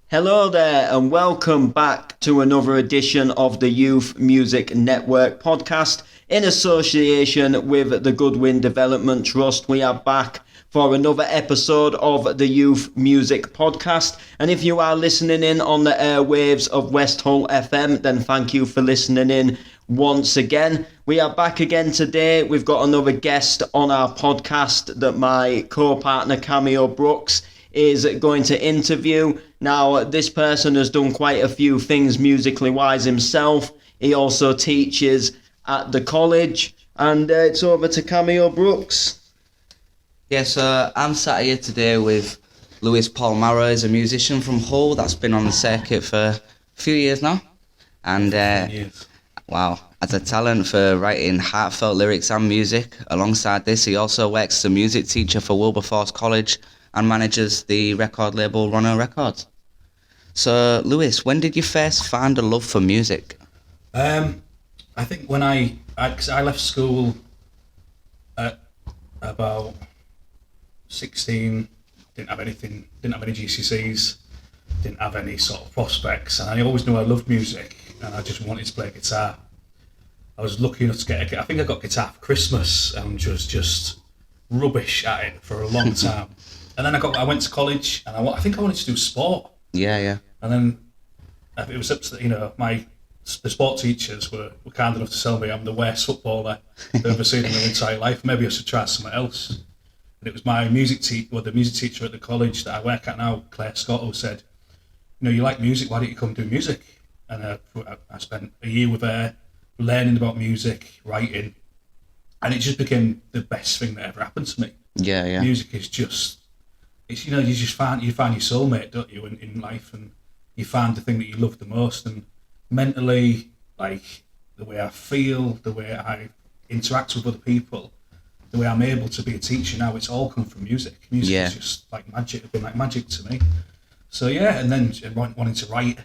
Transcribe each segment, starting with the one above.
Hello there, and welcome back to another edition of the Youth Music Network podcast. In association with the Goodwin Development Trust, we are back for another episode of the Youth Music Podcast. And if you are listening in on the airwaves of West Hull FM, then thank you for listening in once again. We are back again today. We've got another guest on our podcast that my co-partner Cameo Brooks is going to interview. Now, this person has done quite a few things musically wise himself. He also teaches at the college, and it's over to Cameo Brooks. Yeah, so I'm sat here today with Lewis Paul Marrow. He's a musician from Hull that's been on the circuit for a few years now. And wow, as a talent for writing heartfelt lyrics and music. Alongside this, he also works as a music teacher for Wilberforce College and manages the record label Rono Records. So, Lewis, when did you first find a love for music? I think when I left school at about 16, didn't have any GCSEs, didn't have any sort of prospects, and I always knew I loved music, and I just wanted to play guitar. I was lucky enough to get I think I got guitar for Christmas, and was just rubbish at it for a long time. And then I went to college, and I think I wanted to do sport. Yeah. And then it was up to the sport teachers were kind enough to tell me I'm the worst footballer they've ever seen in their entire life. Maybe I should try something else. And it was my the music teacher at the college that I work at now, Claire Scott, who said, you like music, why don't you come do music? And I spent a year with her learning about music, writing, and it just became the best thing that ever happened to me. Yeah. Music is just, you just find your soulmate, don't you, in life, and you find the thing that you love the most. And mentally, like the way I feel, the way I interact with other people, the way I'm able to be a teacher now, it's all come from music. Music is just like magic. It's been like magic to me. So yeah, and then wanting to write,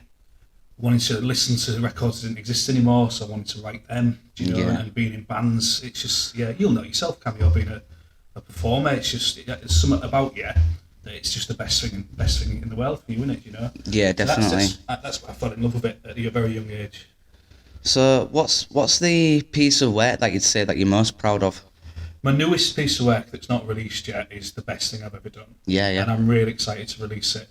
wanting to listen to records that didn't exist anymore, so I wanted to write them, and being in bands, it's just, you'll know yourself, Cameo, being a performer, it's something about you that it's just the best thing in the world for you, isn't it, Yeah, definitely. So that's why I fell in love with it at a very young age. So what's the piece of work that you'd say that you're most proud of? My newest piece of work that's not released yet is the best thing I've ever done. Yeah. And I'm really excited to release it.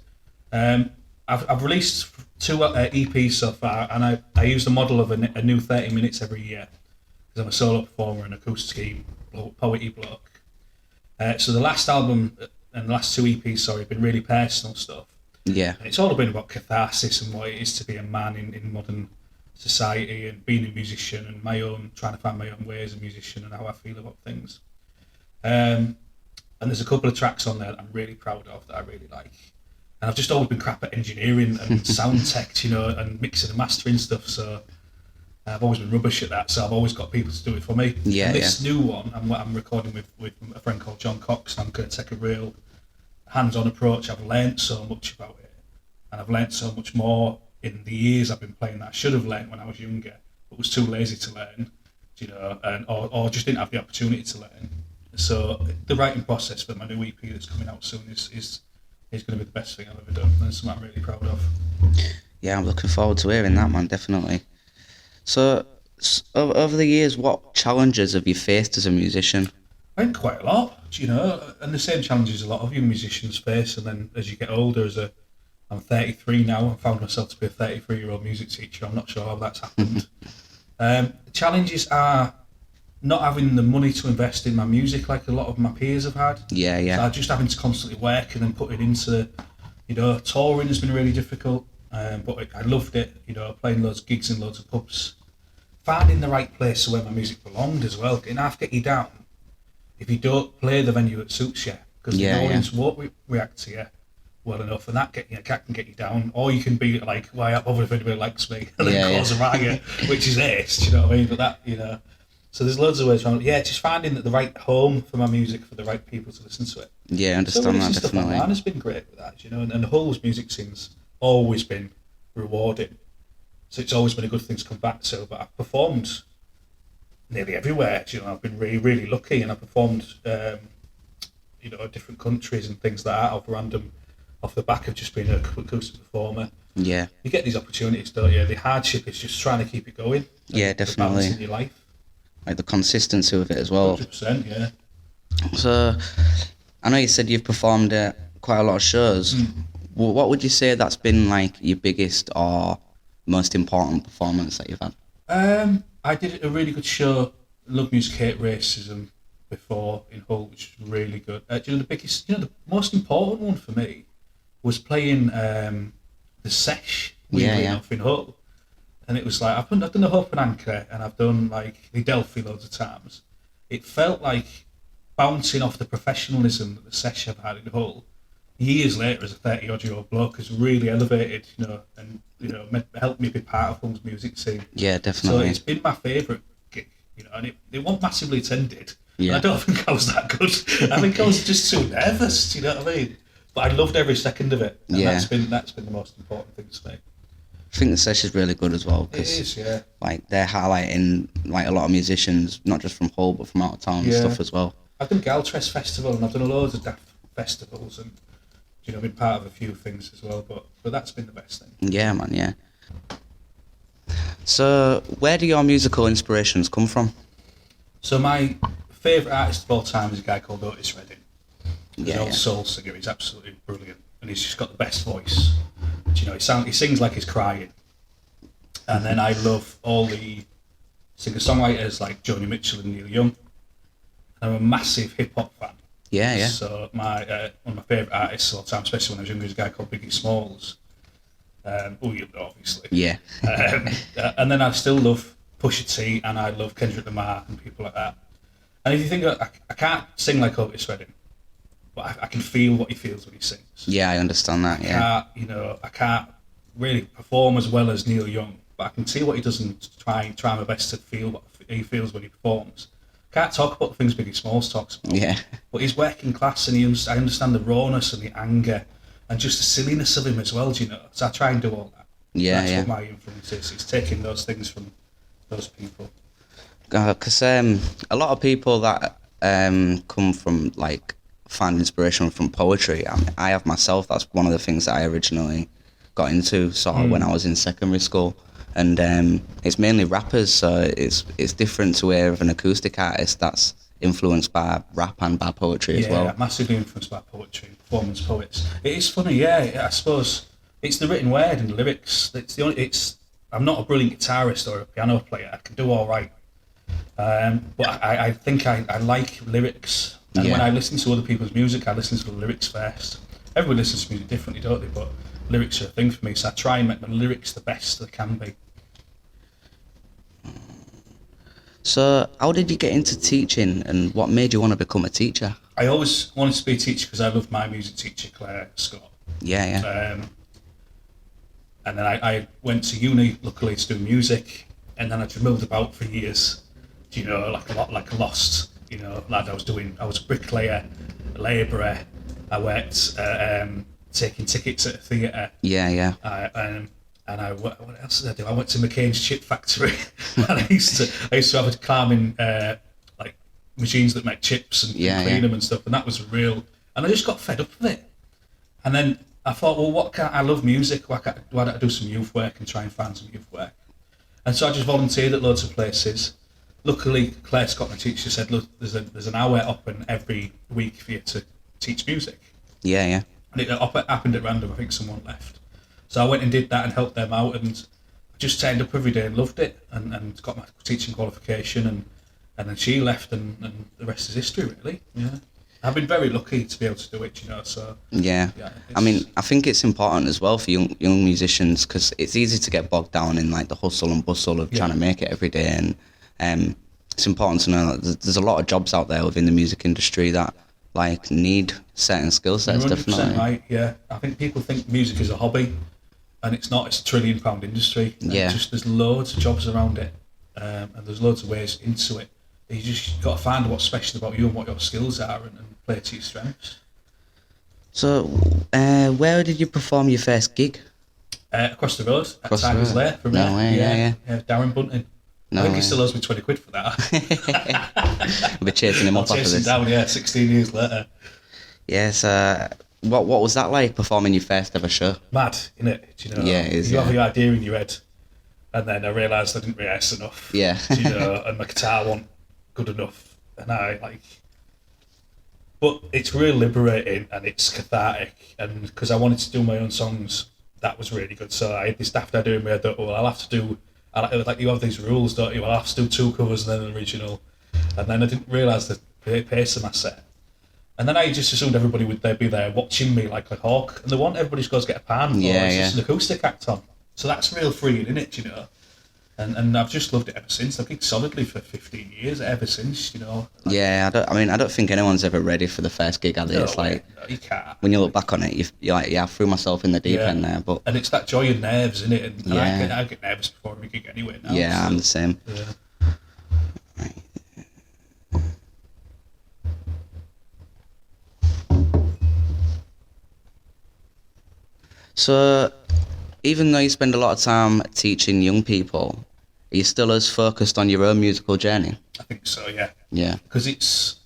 I've released 2 EPs so far, and I use the model of a new 30 minutes every year, because I'm a solo performer and acoustic poetry bloke. So the last album and the last 2 EPs, have been really personal stuff. Yeah. And it's all been about catharsis and what it is to be a man in modern society, and being a musician, and trying to find my own way as a musician and how I feel about things. And there's a couple of tracks on there that I'm really proud of, that I really like. And I've just always been crap at engineering and sound tech, and mixing and mastering stuff. So I've always been rubbish at that. So I've always got people to do it for me. Yeah. And this new one, I'm recording with a friend called John Cox. And I'm going to take a real hands-on approach. I've learnt so much about it, and I've learnt so much more in the years I've been playing that I should have learnt when I was younger, but was too lazy to learn, or just didn't have the opportunity to learn. So the writing process for my new EP that's coming out soon is going to be the best thing I've ever done, and it's something I'm really proud of. Yeah, I'm looking forward to hearing that, man, definitely. So, over the years, what challenges have you faced as a musician? I think quite a lot, and the same challenges a lot of young musicians face, and then as you get older, I'm 33 now, I found myself to be a 33-year-old music teacher. I'm not sure how that's happened. The challenges are not having the money to invest in my music like a lot of my peers have had. Yeah. So just having to constantly work and then put it into, touring has been really difficult. But I loved it, playing loads of gigs in loads of pubs. Finding the right place where my music belonged as well. It half get you down if you don't play the venue that suits you, because the audience won't react to you well enough, and that can get you down. Or you can be like, why not bother if anybody likes me, and then cause a riot, which is ace, do you know what I mean? But that, so there's loads of ways around it. Just finding the right home for my music, for the right people to listen to it. Yeah, I understand that, definitely. Stuff like has been great with that, and Hull's music scene's always been rewarding. So it's always been a good thing to come back to. But I've performed nearly everywhere. I've been really, really lucky, and I've performed, different countries and things like that, of random off the back of just being an acoustic performer. Yeah. You get these opportunities, don't you? The hardship is just trying to keep it going. Yeah, the definitely. balance in your life. Like the consistency with it as well. 100%, yeah. So, I know you said you've performed at quite a lot of shows. What would you say that's been like your biggest or most important performance that you've had? I did a really good show, Love Music Hate Racism, before in Hull, which was really good. The most important one for me was playing the Sesh, weirdly enough, in Hull. And it was like, I've done the Hope and Anchor, and I've done like the Delphi loads of times. It felt like bouncing off the professionalism that the Sesh have had in Hull. Years later, as a 30-odd-year-old bloke, has really elevated, and helped me be part of Hull's music scene. Yeah, definitely. So it's been my favourite gig, and it wasn't massively attended. Yeah. I don't think I was that good. I think I was just too nervous. Do you know what I mean? But I loved every second of it. And that's been the most important thing to me. I think the session is really good as well It is, yeah. Like they're highlighting like a lot of musicians, not just from Hull but from out of town and stuff as well. I've done Galtres Festival and I've done loads of daft festivals and been part of a few things as well. But that's been the best thing. Yeah, man. Yeah. So where do your musical inspirations come from? So my favourite artist of all time is a guy called Otis Redding. He's an old soul singer. He's absolutely brilliant, and he's just got the best voice. He sings like he's crying. And then I love all the singer-songwriters like Joni Mitchell and Neil Young. I'm a massive hip-hop fan. Yeah, yeah. So one of my favourite artists of all time, especially when I was younger, is a guy called Biggie Smalls. You know, obviously. Yeah. And then I still love Pusha T, and I love Kendrick Lamar and people like that. And if you think I can't sing like Otis Redding, but I can feel what he feels when he sings. Yeah, I understand that. Yeah. I can't really perform as well as Neil Young, but I can see what he does and try my best to feel what he feels when he performs. Can't talk about the things Biggie Smalls talks about. Yeah. But he's working class, and I understand the rawness and the anger, and just the silliness of him as well. So I try and do all that. Yeah, That's what my influence is. It's taking those things from those people. Because a lot of people that come from like find inspiration from poetry. I have myself. That's one of the things that I originally got into sort of when I was in secondary school, and it's mainly rappers. So it's different to where an acoustic artist that's influenced by rap and by poetry as well. Yeah, massively influenced by poetry, performance poets. It is funny, yeah. I suppose it's the written word and the lyrics. I'm not a brilliant guitarist or a piano player. I can do all right. But I think I like lyrics, and when I listen to other people's music, I listen to the lyrics first. Everyone listens to music differently, don't they? But lyrics are a thing for me, so I try and make the lyrics the best they can be. So how did you get into teaching, and what made you want to become a teacher? I always wanted to be a teacher because I loved my music teacher, Claire Scott. Yeah. And then I went to uni, luckily, to do music, and then I just moved about for years. Like a lost, lad. I was a bricklayer, a labourer. I worked taking tickets at a theatre. Yeah. What else did I do? I went to McCain's chip factory, and I used to have a climbing like machines that make chips and clean them and stuff, and that was real. And I just got fed up with it. And then I thought, well, I love music. Why don't I do some youth work and try and find some youth work? And so I just volunteered at loads of places. Luckily, Claire Scott, my teacher, said, look, there's an hour open every week for you to teach music. Yeah. And it happened at random. I think someone left. So I went and did that and helped them out, and just turned up every day and loved it, and got my teaching qualification, and then she left, and the rest is history, really. Yeah. I've been very lucky to be able to do it, so... Yeah. I mean, I think it's important as well for young musicians, because it's easy to get bogged down in like the hustle and bustle of trying to make it every day, and it's important to know that there's a lot of jobs out there within the music industry that like need certain skill sets. 100% Definitely. Right, yeah. I think people think music is a hobby, and it's not. It's a £1 trillion industry. There's loads of jobs around it, and there's loads of ways into it. You just got to find what's special about you and what your skills are, and play to your strengths. So, where did you perform your first gig? Across the road, at Tiger's Lair from No way, yeah. Darren Bunting. I think he still owes me 20 quid for that. We'll be chasing him up after this. Chasing down, 16 years later. Yes, What was that like, performing your first ever show? Mad, innit? Do you know? Yeah, it is, You have yeah. the idea in your head, and then I realised I didn't rehearse enough. Yeah. Do you know? And my guitar wasn't good enough, and I like. But it's really liberating and it's cathartic, and because I wanted to do my own songs, that was really good. So I had this daft idea in my head that, well, I'll have to do, like you have these rules, don't you? I'll have to do 2 covers and then an original, and then I didn't realise the pace of my set. And then I just assumed everybody would be there watching me like a hawk, and they want everybody to go to get a pan, or it's just an acoustic act on. So that's real freeing, isn't it? You know. And I've just loved it ever since. I've gigged solidly for 15 years ever since, you know. Like, Yeah, I don't think anyone's ever ready for the first gig, are they? It's like, no, you can't. when you look back on it, you're like, yeah, I threw myself in the deep end there, but... And it's that joy and nerves, isn't it? And Yeah. I get nervous before every gig anyway now. Yeah, so, I'm the same. Yeah. So, even though you spend a lot of time teaching young people, are you still as focused on your own musical journey? I think so, yeah. Yeah. Because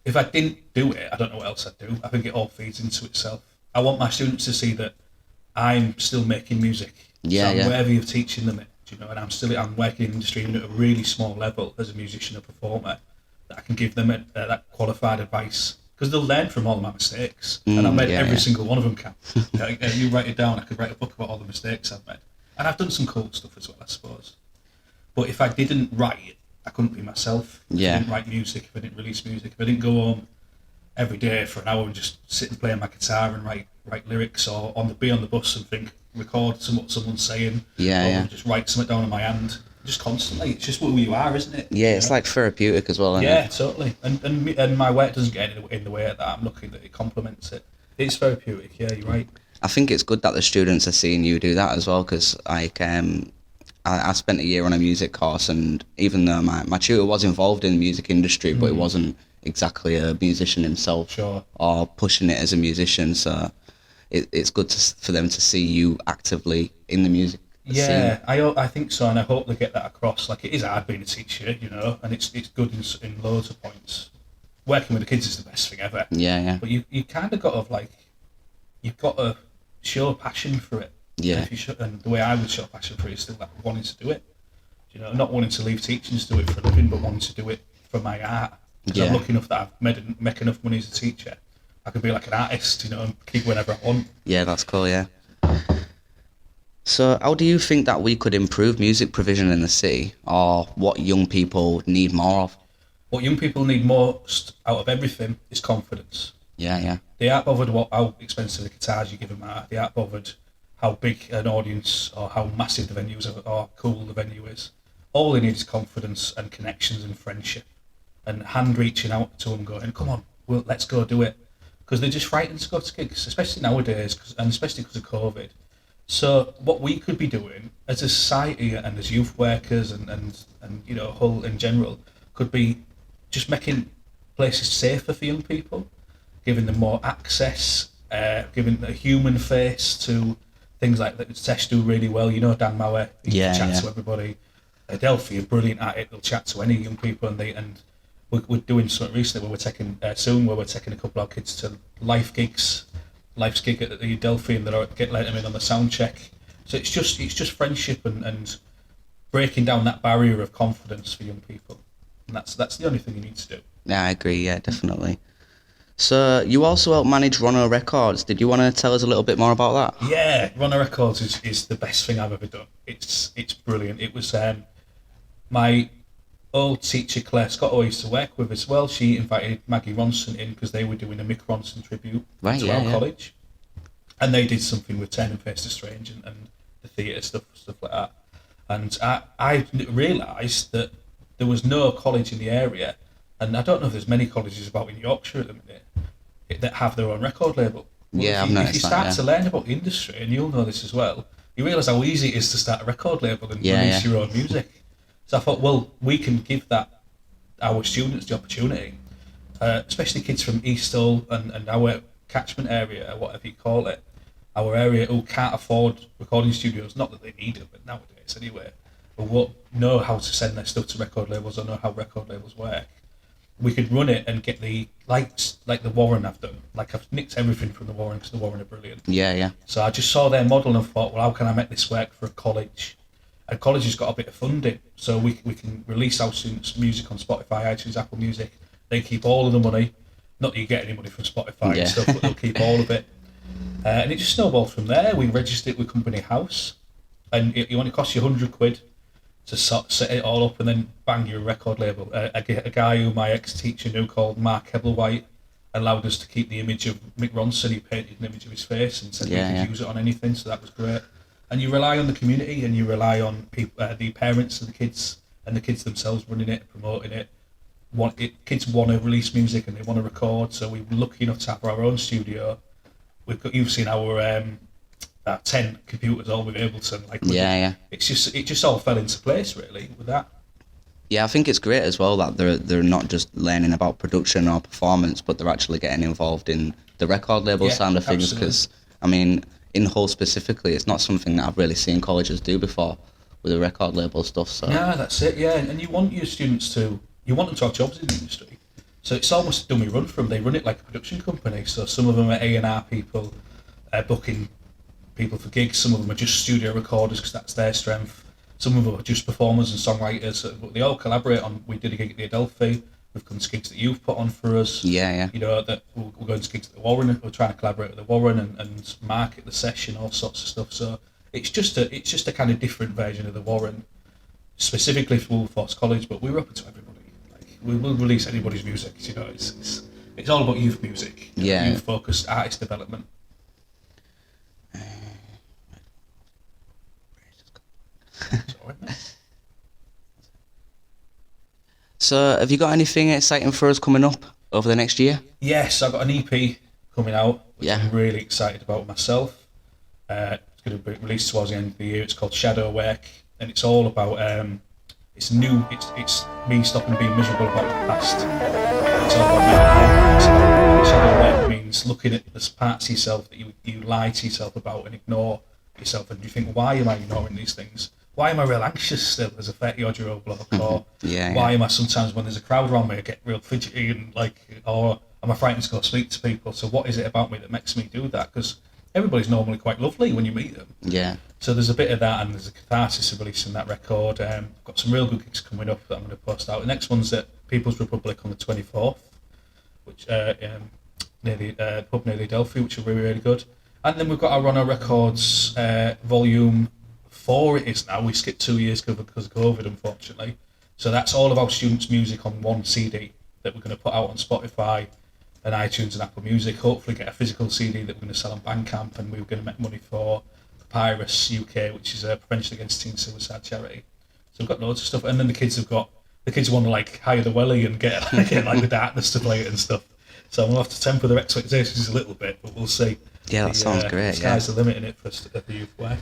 if I didn't do it, I don't know what else I'd do. I think it all feeds into itself. I want my students to see that I'm still making music. Yeah, so yeah. I'm worthy of teaching them it, you know, and I'm working in the industry at a really small level as a musician or performer, that I can give them that qualified advice. Because they'll learn from all my mistakes, and I've made every single one of them count. You write it down, I could write a book about all the mistakes I've made. And I've done some cool stuff as well, I suppose. But if I didn't write, I couldn't be myself. If I didn't write music, if I didn't release music, if I didn't go home every day for an hour and just sit and play on my guitar and write lyrics, or be on the bus and record what someone's saying, or just write something down on my hand, just constantly. It's just who you are, isn't it? Yeah, it's like therapeutic as well, isn't Yeah, it? totally. And my work doesn't get in the way of that. I'm lucky that it complements it. It's therapeutic, yeah, you're right. I think it's good that the students are seeing you do that as well, because like I spent a year on a music course, and even though my tutor was involved in the music industry, but it wasn't exactly a musician himself or pushing it as a musician, so it's good for them to see you actively in the music scene. I think so, and I hope they get that across. Like, it is hard being a teacher, you know, and it's good in loads of points. Working with the kids is the best thing ever. Yeah. But you kind of got to, you've got to show passion for it. Yeah. And the way I would show passion for it is still like wanting to do it. You know, not wanting to leave teaching to do it for a living, but wanting to do it for my art. Because I'm lucky enough that I've make enough money as a teacher. I could be like an artist, you know, and keep whenever I want. Yeah, that's cool, yeah. So how do you think that we could improve music provision in the city, or what young people need more of? What young people need most out of everything is confidence. Yeah. They aren't bothered how expensive the guitars you give them are. They aren't bothered how big an audience or how massive the venue is or how cool the venue is. All they need is confidence and connections and friendship, and hand reaching out to them going, come on, let's go do it. Because they're just frightened to go to gigs, especially nowadays, and especially because of COVID. So what we could be doing as a society and as youth workers and you know, whole in general, could be just making places safer for young people, giving them more access, giving a human face to things like that. Tesh do really well, you know, Dan Mauer, he chats to everybody. Delphi are brilliant at it. They'll chat to any young people, and we're doing something recently where we're taking a couple of our kids to Life's gig at the Delphi, and they're letting them in on the sound check. So it's just friendship and breaking down that barrier of confidence for young people, and that's the only thing you need to do. Yeah, I agree. Yeah, definitely. So you also help manage Rono Records. Did you want to tell us a little bit more about that? Yeah, Rono Records is the best thing I've ever done. It's brilliant. It was my old teacher Claire Scott, who I used to work with as well. She invited Maggie Ronson in because they were doing a Mick Ronson tribute to our college, and they did something with Turning Face to Strange and the theatre stuff like that. And I realised that there was no college in the area, and I don't know if there's many colleges about in Yorkshire at the minute that have their own record label. Well, if you start to learn about the industry, and you'll know this as well, you realise how easy it is to start a record label and release your own music. So I thought, well, we can give that our students the opportunity, especially kids from East Hull and our catchment area, or whatever you call it, our area who can't afford recording studios, not that they need it, but nowadays anyway, but won't know how to send their stuff to record labels or know how record labels work. we could run it and get the lights like the Warren have done. Like I've nicked everything from the Warren because the Warren are brilliant. Yeah, yeah. So I just saw their model and thought, well, how can I make this work for a college? And college has got a bit of funding, so we can release our students' music on Spotify, iTunes, Apple Music. They keep all of the money. Not that you get any money from Spotify and stuff, but they'll keep all of it. And it just snowballed from there. We registered it with Company House, and it only costs you £100 to set it all up, and then bang, you're a record label. A guy who my ex-teacher knew called Mark Hebblewhite allowed us to keep the image of Mick Ronson. He painted an image of his face and said we could use it on anything, so that was great. And you rely on the community, and you rely on people, the parents of the kids, and the kids themselves running it, promoting it. Kids want to release music and they want to record, so we were lucky enough to have our own studio. You've seen our 10 computers all with Ableton. It just all fell into place really with that. Yeah, I think it's great as well that they're not just learning about production or performance, but they're actually getting involved in the record label side of things. Because I mean, in Hull specifically, it's not something that I've really seen colleges do before with the record label stuff. So yeah, that's it. Yeah, and you want your students to, you want them to have jobs in the industry. So it's almost a dummy run for them. They run it like a production company. So some of them are A&R people, booking people for gigs. Some of them are just studio recorders because that's their strength. Some of them are just performers and songwriters. But they all collaborate on. We did a gig at the Adelphi. We've done gigs that you've put on for us. Yeah. You know, that we're going to gigs at the Warren. We're trying to collaborate with the Warren and market the session, all sorts of stuff. So it's just a kind of different version of the Warren, specifically for Wilberforce College. But we're open to everybody. We will release anybody's music. You know, it's all about youth music. Youth focused artist development. So, have you got anything exciting for us coming up over the next year? Yes, I've got an EP coming out, which I'm really excited about myself. It's going to be released towards the end of the year. It's called Shadow Work, and it's all about it's new. It's me stopping being miserable about the past. It's all about mental health. Shadow work means looking at the parts of yourself that you lie to yourself about and ignore yourself, and you think, why am I ignoring these things? Why am I real anxious still as a 30-odd-year-old bloke? Or why am I sometimes when there's a crowd around me I get real fidgety and or am I frightened to go speak to people? So what is it about me that makes me do that? Because everybody's normally quite lovely when you meet them. Yeah. So there's a bit of that, and there's a catharsis of releasing that record. I've got some real good gigs coming up that I'm going to post out. The next one's at People's Republic on the 24th, which near the pub near the Adelphi, which will be really good. And then we've got our Rono Records Volume 4. It is now. We skipped 2 years because of COVID, unfortunately. So that's all of our students' music on one CD that we're going to put out on Spotify and iTunes and Apple Music. Hopefully get a physical CD that we're going to sell on Bandcamp, and we're going to make money for Papyrus UK, which is a prevention against teen suicide charity. So we've got loads of stuff, and then the kids want to hire the welly and get the darkness to play it and stuff. So we'll have to temper their expectations a little bit, but we'll see. Yeah, that sounds great. The sky's the limit in it for the youth work.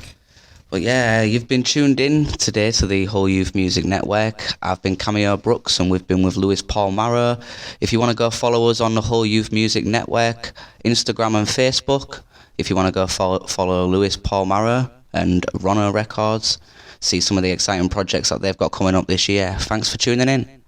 But yeah, you've been tuned in today to the Hull Youth Music Network. I've been Cameo Brooks, and we've been with Lewis Paul Marrow. If you want to go follow us on the Hull Youth Music Network, Instagram and Facebook. If you want to go follow Lewis Paul Marrow and Rono Records, see some of the exciting projects that they've got coming up this year. Thanks for tuning in.